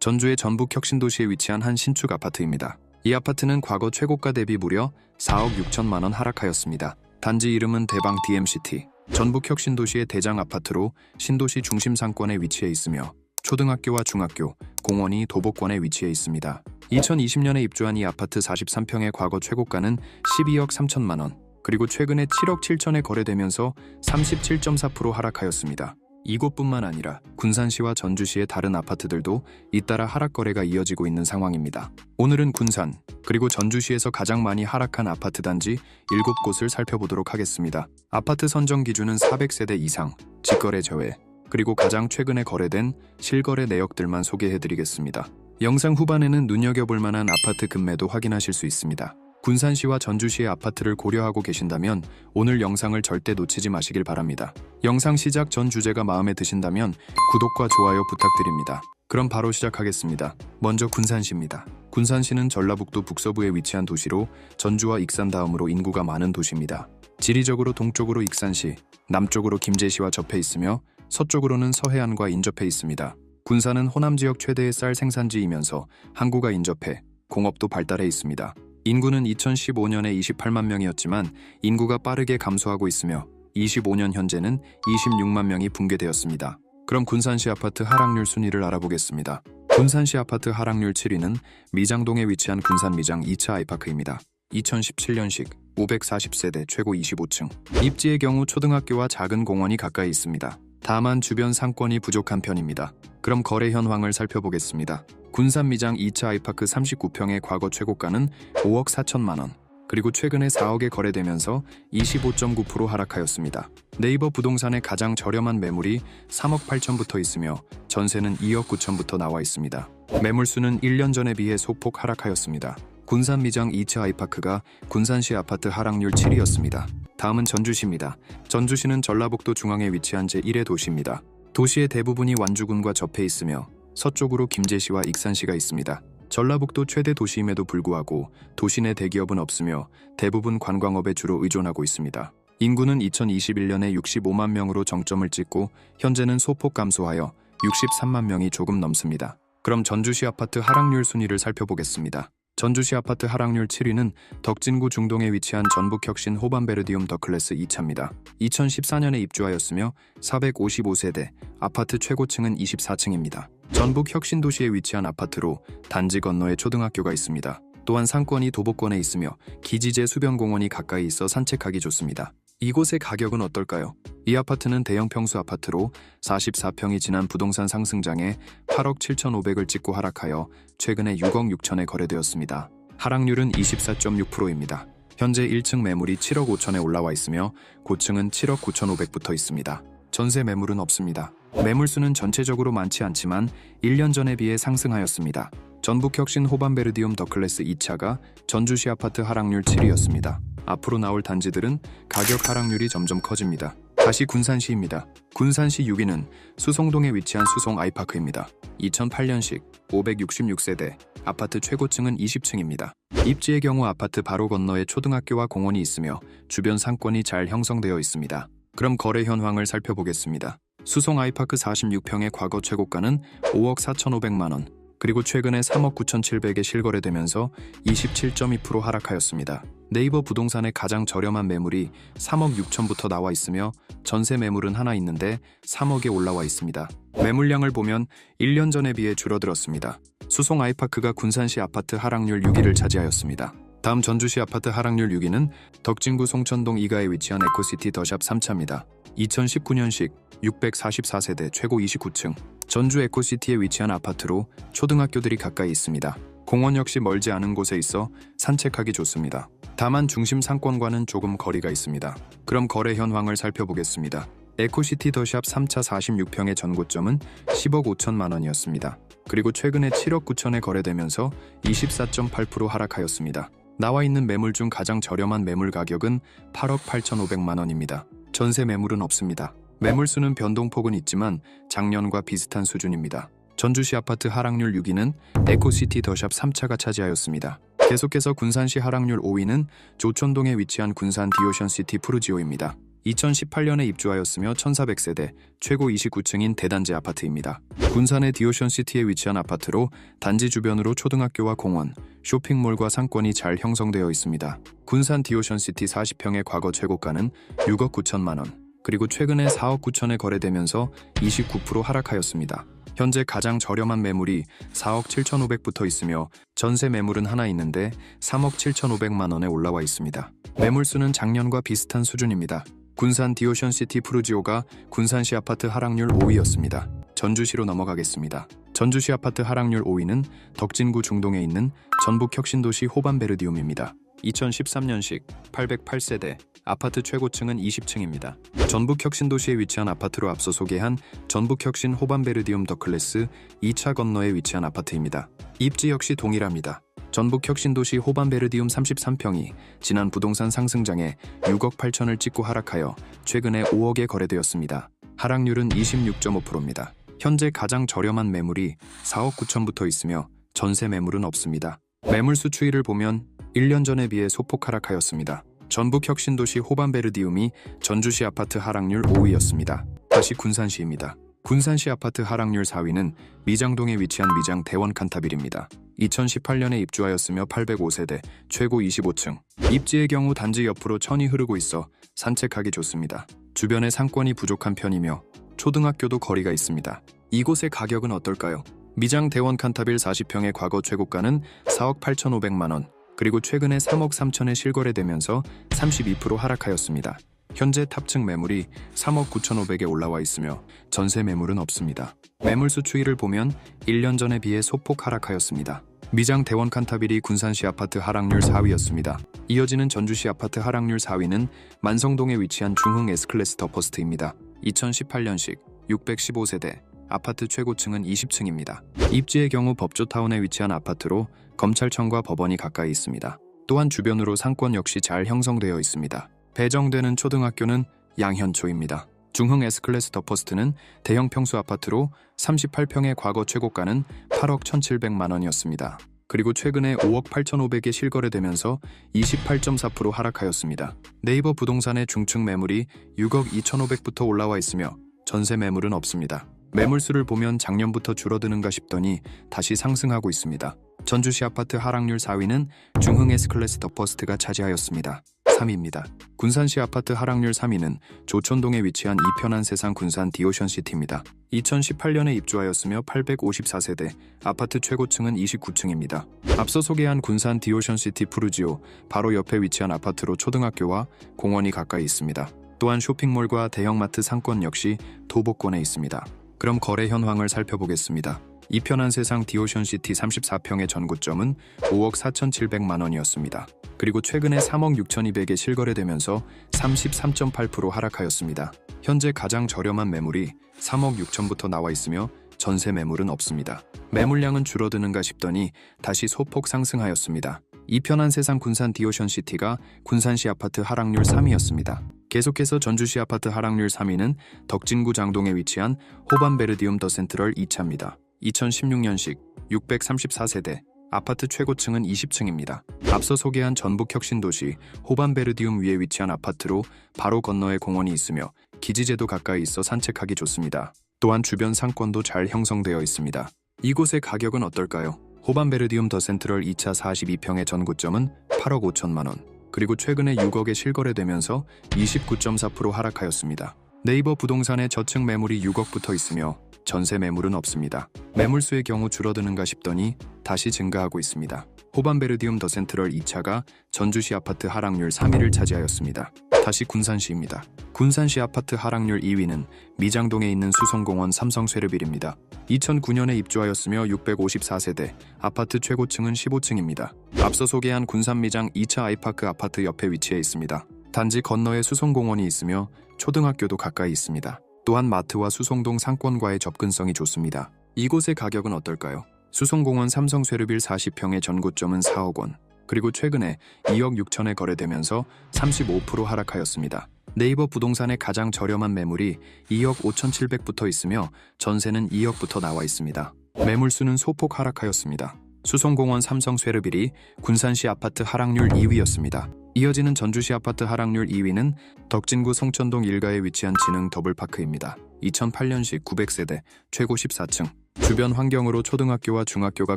전주의 전북 혁신도시에 위치한 한 신축 아파트입니다. 이 아파트는 과거 최고가 대비 무려 4억 6천만 원 하락하였습니다. 단지 이름은 대방 DMCT. 전북 혁신도시의 대장 아파트로 신도시 중심 상권에 위치해 있으며 초등학교와 중학교, 공원이 도보권에 위치해 있습니다. 2020년에 입주한 이 아파트 43평의 과거 최고가는 12억 3천만 원, 그리고 최근에 7억 7천에 거래되면서 37.4% 하락하였습니다. 이곳뿐만 아니라 군산시와 전주시의 다른 아파트들도 잇따라 하락 거래가 이어지고 있는 상황입니다. 오늘은 군산, 그리고 전주시에서 가장 많이 하락한 아파트 단지 7곳을 살펴보도록 하겠습니다. 아파트 선정 기준은 400세대 이상, 직거래 제외, 그리고 가장 최근에 거래된 실거래 내역들만 소개해드리겠습니다. 영상 후반에는 눈여겨볼 만한 아파트 급매도 확인하실 수 있습니다. 군산시와 전주시의 아파트를 고려하고 계신다면 오늘 영상을 절대 놓치지 마시길 바랍니다. 영상 시작 전 주제가 마음에 드신다면 구독과 좋아요 부탁드립니다. 그럼 바로 시작하겠습니다. 먼저 군산시입니다. 군산시는 전라북도 북서부에 위치한 도시로 전주와 익산 다음으로 인구가 많은 도시입니다. 지리적으로 동쪽으로 익산시, 남쪽으로 김제시와 접해 있으며 서쪽으로는 서해안과 인접해 있습니다. 군산은 호남 지역 최대의 쌀 생산지이면서 항구가 인접해 공업도 발달해 있습니다. 인구는 2015년에 28만 명이었지만 인구가 빠르게 감소하고 있으며 25년 현재는 26만 명이 붕괴되었습니다. 그럼 군산시 아파트 하락률 순위를 알아보겠습니다. 군산시 아파트 하락률 7위는 미장동에 위치한 군산 미장 2차 아이파크입니다. 2017년식 540세대 최고 25층. 입지의 경우 초등학교와 작은 공원이 가까이 있습니다. 다만 주변 상권이 부족한 편입니다. 그럼 거래 현황을 살펴보겠습니다. 군산 미장 2차 아이파크 39평의 과거 최고가는 5억 4천만 원, 그리고 최근에 4억에 거래되면서 25.9% 하락하였습니다. 네이버 부동산의 가장 저렴한 매물이 3억 8천부터 있으며 전세는 2억 9천부터 나와 있습니다. 매물수는 1년 전에 비해 소폭 하락하였습니다. 군산 미장 2차 아이파크가 군산시 아파트 하락률 7위였습니다. 다음은 전주시입니다. 전주시는 전라북도 중앙에 위치한 제1의 도시입니다. 도시의 대부분이 완주군과 접해 있으며 서쪽으로 김제시와 익산시가 있습니다. 전라북도 최대 도시임에도 불구하고 도시 내 대기업은 없으며 대부분 관광업에 주로 의존하고 있습니다. 인구는 2021년에 65만 명으로 정점을 찍고 현재는 소폭 감소하여 63만 명이 조금 넘습니다. 그럼 전주시 아파트 하락률 순위를 살펴보겠습니다. 전주시 아파트 하락률 7위는 덕진구 중동에 위치한 전북혁신 호반베르디움 더클래스 2차입니다. 2014년에 입주하였으며 455세대, 아파트 최고층은 24층입니다. 전북혁신도시에 위치한 아파트로 단지 건너에 초등학교가 있습니다. 또한 상권이 도보권에 있으며 기지제 수변공원이 가까이 있어 산책하기 좋습니다. 이곳의 가격은 어떨까요? 이 아파트는 대형 평수 아파트로 44평이 지난 부동산 상승장에 8억 7,500을 찍고 하락하여 최근에 6억 6천에 거래되었습니다. 하락률은 24.6%입니다. 현재 1층 매물이 7억 5천에 올라와 있으며 고층은 7억 9,500부터 있습니다. 전세 매물은 없습니다. 매물수는 전체적으로 많지 않지만 1년 전에 비해 상승하였습니다. 전북혁신 호반베르디움 더클래스 2차가 전주시 아파트 하락률 7위였습니다. 앞으로 나올 단지들은 가격 하락률이 점점 커집니다. 다시 군산시입니다. 군산시 6위는 수송동에 위치한 수송 아이파크입니다. 2008년식 566세대, 아파트 최고층은 20층입니다. 입지의 경우 아파트 바로 건너에 초등학교와 공원이 있으며 주변 상권이 잘 형성되어 있습니다. 그럼 거래 현황을 살펴보겠습니다. 수송 아이파크 46평의 과거 최고가는 5억 4,500만 원, 그리고 최근에 3억 9,700에 실거래되면서 27.2% 하락하였습니다. 네이버 부동산의 가장 저렴한 매물이 3억 6천부터 나와 있으며 전세 매물은 하나 있는데 3억에 올라와 있습니다. 매물량을 보면 1년 전에 비해 줄어들었습니다. 수송 아이파크가 군산시 아파트 하락률 6위를 차지하였습니다. 다음 전주시 아파트 하락률 6위는 덕진구 송천동 2가에 위치한 에코시티 더샵 3차입니다. 2019년식 644세대 최고 29층. 전주 에코시티에 위치한 아파트로 초등학교들이 가까이 있습니다. 공원 역시 멀지 않은 곳에 있어 산책하기 좋습니다. 다만 중심 상권과는 조금 거리가 있습니다. 그럼 거래 현황을 살펴보겠습니다. 에코시티 더샵 3차 46평의 전고점은 10억 5천만 원이었습니다. 그리고 최근에 7억 9천에 거래되면서 24.8% 하락하였습니다. 나와 있는 매물 중 가장 저렴한 매물 가격은 8억 8,500만 원입니다. 전세 매물은 없습니다. 매물수는 변동폭은 있지만 작년과 비슷한 수준입니다. 전주시 아파트 하락률 6위는 에코시티 더샵 3차가 차지하였습니다. 계속해서 군산시 하락률 5위는 조천동에 위치한 군산 디오션시티 푸르지오입니다. 2018년에 입주하였으며 1400세대, 최고 29층인 대단지 아파트입니다. 군산의 디오션시티에 위치한 아파트로 단지 주변으로 초등학교와 공원, 쇼핑몰과 상권이 잘 형성되어 있습니다. 군산 디오션시티 40평의 과거 최고가는 6억 9천만 원, 그리고 최근에 4억 9천에 거래되면서 29% 하락하였습니다. 현재 가장 저렴한 매물이 4억 7,500부터 있으며 전세 매물은 하나 있는데 3억 7,500만 원에 올라와 있습니다. 매물수는 작년과 비슷한 수준입니다. 군산 디오션시티 푸르지오가 군산시 아파트 하락률 5위였습니다. 전주시로 넘어가겠습니다. 전주시 아파트 하락률 5위는 덕진구 중동에 있는 전북혁신도시 호반베르디움입니다. 2013년식 808세대, 아파트 최고층은 20층입니다. 전북혁신도시에 위치한 아파트로 앞서 소개한 전북혁신 호반베르디움 더클래스 2차 건너에 위치한 아파트입니다. 입지 역시 동일합니다. 전북혁신도시 호반베르디움 33평이 지난 부동산 상승장에 6억 8천을 찍고 하락하여 최근에 5억에 거래되었습니다. 하락률은 26.5%입니다. 현재 가장 저렴한 매물이 4억 9천부터 있으며 전세 매물은 없습니다. 매물수 추이를 보면 1년 전에 비해 소폭 하락하였습니다. 전북혁신도시 호반베르디움이 전주시 아파트 하락률 5위였습니다. 다시 군산시입니다. 군산시 아파트 하락률 4위는 미장동에 위치한 미장 대원 칸타빌입니다. 2018년에 입주하였으며 805세대, 최고 25층. 입지의 경우 단지 옆으로 천이 흐르고 있어 산책하기 좋습니다. 주변에 상권이 부족한 편이며 초등학교도 거리가 있습니다. 이곳의 가격은 어떨까요? 미장 대원 칸타빌 40평의 과거 최고가는 4억 8,500만 원, 그리고 최근에 3억 3천에 실거래되면서 32% 하락하였습니다. 현재 탑층 매물이 3억 9,500에 올라와 있으며 전세 매물은 없습니다. 매물수 추이를 보면 1년 전에 비해 소폭 하락하였습니다. 미장 대원 칸타빌이 군산시 아파트 하락률 4위였습니다. 이어지는 전주시 아파트 하락률 4위는 만성동에 위치한 중흥 S클래스 더 퍼스트입니다. 2018년식 615세대, 아파트 최고층은 20층입니다. 입지의 경우 법조타운에 위치한 아파트로 검찰청과 법원이 가까이 있습니다. 또한 주변으로 상권 역시 잘 형성되어 있습니다. 배정되는 초등학교는 양현초입니다. 중흥 S클래스 더 퍼스트는 대형 평수 아파트로 38평의 과거 최고가는 8억 1,700만 원이었습니다. 그리고 최근에 5억 8,500에 실거래되면서 28.4% 하락하였습니다. 네이버 부동산의 중층 매물이 6억 2,500부터 올라와 있으며 전세 매물은 없습니다. 매물수를 보면 작년부터 줄어드는가 싶더니 다시 상승하고 있습니다. 전주시 아파트 하락률 4위는 중흥 S클래스 더 퍼스트가 차지하였습니다. 3위입니다. 군산시 아파트 하락률 3위는 조천동에 위치한 이편한 세상 군산 디오션시티입니다. 2018년에 입주하였으며 854세대, 아파트 최고층은 29층입니다. 앞서 소개한 군산 디오션시티 푸르지오, 바로 옆에 위치한 아파트로 초등학교와 공원이 가까이 있습니다. 또한 쇼핑몰과 대형마트 상권 역시 도보권에 있습니다. 그럼 거래 현황을 살펴보겠습니다. 이편한 세상 디오션시티 34평의 전고점은 5억 4,700만 원이었습니다. 그리고 최근에 3억 6,200에 실거래되면서 33.8% 하락하였습니다. 현재 가장 저렴한 매물이 3억 6천부터 나와 있으며 전세 매물은 없습니다. 매물량은 줄어드는가 싶더니 다시 소폭 상승하였습니다. 이편한 세상 군산 디오션시티가 군산시 아파트 하락률 3위였습니다. 계속해서 전주시 아파트 하락률 3위는 덕진구 장동에 위치한 호반베르디움 더 센트럴 2차입니다. 2016년식 634세대, 아파트 최고층은 20층입니다. 앞서 소개한 전북혁신도시 호반베르디움 위에 위치한 아파트로 바로 건너에 공원이 있으며 기지제도 가까이 있어 산책하기 좋습니다. 또한 주변 상권도 잘 형성되어 있습니다. 이곳의 가격은 어떨까요? 호반베르디움 더 센트럴 2차 42평의 전고점은 8억 5천만 원, 그리고 최근에 6억에 실거래되면서 29.4% 하락하였습니다. 네이버 부동산의 저층 매물이 6억부터 있으며 전세 매물은 없습니다. 매물수의 경우 줄어드는가 싶더니 다시 증가하고 있습니다. 호반베르디움 더 센트럴 2차가 전주시 아파트 하락률 3위를 차지하였습니다. 다시 군산시입니다. 군산시 아파트 하락률 2위는 미장동에 있는 수성공원 삼성쇠르빌입니다. 2009년에 입주하였으며 654세대, 아파트 최고층은 15층입니다. 앞서 소개한 군산미장 2차 아이파크 아파트 옆에 위치해 있습니다. 단지 건너에 수성공원이 있으며 초등학교도 가까이 있습니다. 또한 마트와 수성동 상권과의 접근성이 좋습니다. 이곳의 가격은 어떨까요? 수성공원 삼성쇠르빌 40평의 전고점은 4억 원, 그리고 최근에 2억 6천에 거래되면서 35% 하락하였습니다. 네이버 부동산의 가장 저렴한 매물이 2억 5,700부터 있으며 전세는 2억부터 나와 있습니다. 매물수는 소폭 하락하였습니다. 수송공원 삼성 쇠르빌이 군산시 아파트 하락률 2위였습니다. 이어지는 전주시 아파트 하락률 2위는 덕진구 송천동 일가에 위치한 진흥 더블파크입니다. 2008년식 900세대, 최고 14층. 주변 환경으로 초등학교와 중학교가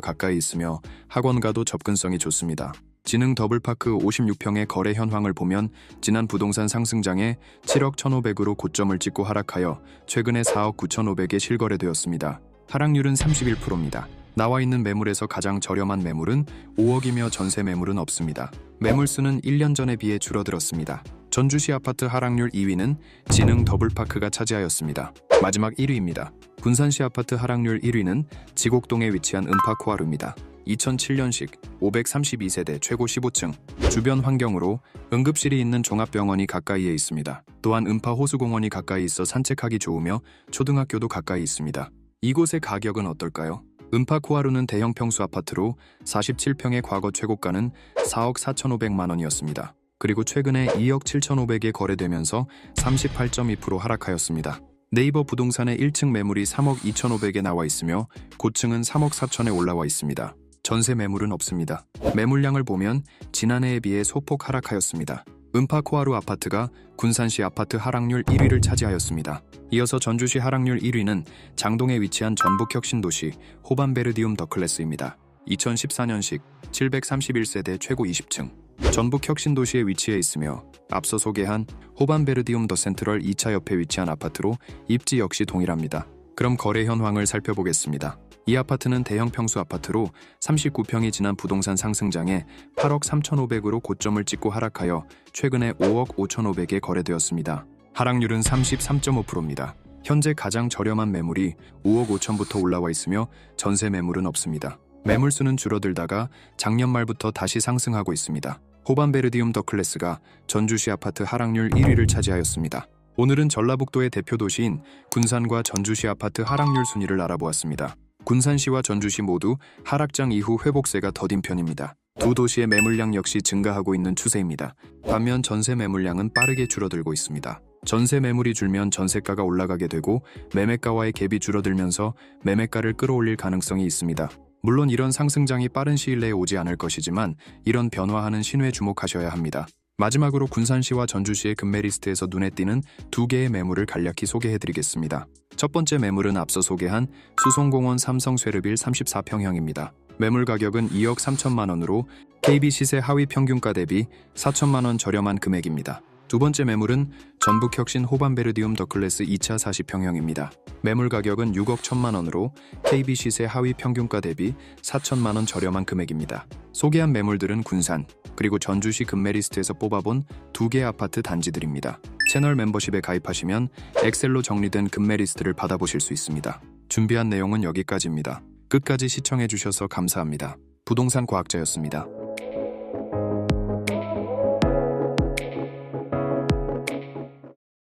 가까이 있으며 학원가도 접근성이 좋습니다. 진흥 더블파크 56평의 거래 현황을 보면 지난 부동산 상승장에 7억 1,500으로 고점을 찍고 하락하여 최근에 4억 9,500에 실거래되었습니다. 하락률은 31%입니다. 나와 있는 매물에서 가장 저렴한 매물은 5억이며 전세 매물은 없습니다. 매물수는 1년 전에 비해 줄어들었습니다. 전주시 아파트 하락률 2위는 진흥 더블파크가 차지하였습니다. 마지막 1위입니다. 군산시 아파트 하락률 1위는 지곡동에 위치한 은파코하루입니다. 2007년식 532세대 최고 15층. 주변 환경으로 응급실이 있는 종합병원이 가까이에 있습니다. 또한 은파 호수공원이 가까이 있어 산책하기 좋으며 초등학교도 가까이 있습니다. 이곳의 가격은 어떨까요? 은파 코하루는 대형 평수 아파트로 47평의 과거 최고가는 4억 4,500만 원이었습니다. 그리고 최근에 2억 7,500에 거래되면서 38.2% 하락하였습니다. 네이버 부동산의 1층 매물이 3억 2,500에 나와 있으며 고층은 3억 4천에 올라와 있습니다. 전세 매물은 없습니다. 매물량을 보면 지난해에 비해 소폭 하락하였습니다. 은파 코하루 아파트가 군산시 아파트 하락률 1위를 차지하였습니다. 이어서 전주시 하락률 1위는 장동에 위치한 전북혁신도시 호반베르디움 더클래스입니다. 2014년식 731세대 최고 20층. 전북혁신도시에 위치해 있으며 앞서 소개한 호반베르디움 더 센트럴 2차 옆에 위치한 아파트로 입지 역시 동일합니다. 그럼 거래 현황을 살펴보겠습니다. 이 아파트는 대형 평수 아파트로 39평이 지난 부동산 상승장에 8억 3,500으로 고점을 찍고 하락하여 최근에 5억 5,500에 거래되었습니다. 하락률은 33.5%입니다. 현재 가장 저렴한 매물이 5억 5천부터 올라와 있으며 전세 매물은 없습니다. 매물수는 줄어들다가 작년 말부터 다시 상승하고 있습니다. 호반베르디움 더클래스가 전주시 아파트 하락률 1위를 차지하였습니다. 오늘은 전라북도의 대표 도시인 군산과 전주시 아파트 하락률 순위를 알아보았습니다. 군산시와 전주시 모두 하락장 이후 회복세가 더딘 편입니다. 두 도시의 매물량 역시 증가하고 있는 추세입니다. 반면 전세 매물량은 빠르게 줄어들고 있습니다. 전세 매물이 줄면 전세가가 올라가게 되고 매매가와의 갭이 줄어들면서 매매가를 끌어올릴 가능성이 있습니다. 물론 이런 상승장이 빠른 시일 내에 오지 않을 것이지만 이런 변화하는 신호에 주목하셔야 합니다. 마지막으로 군산시와 전주시의 금매 리스트에서 눈에 띄는 두 개의 매물을 간략히 소개해드리겠습니다. 첫 번째 매물은 앞서 소개한 수송공원 삼성 쇠르빌 34평형입니다. 매물 가격은 2억 3천만 원으로 KB 시세 하위 평균가 대비 4천만 원 저렴한 금액입니다. 두 번째 매물은 전북혁신 호반베르디움 더클래스 2차 40평형입니다. 매물 가격은 6억 1천만 원으로 KB 시세 하위 평균가 대비 4천만 원 저렴한 금액입니다. 소개한 매물들은 군산, 그리고 전주시 금매 리스트에서 뽑아본 두 개의 아파트 단지들입니다. 채널 멤버십에 가입하시면 엑셀로 정리된 금매 리스트를 받아보실 수 있습니다. 준비한 내용은 여기까지입니다. 끝까지 시청해주셔서 감사합니다. 부동산 과학자였습니다.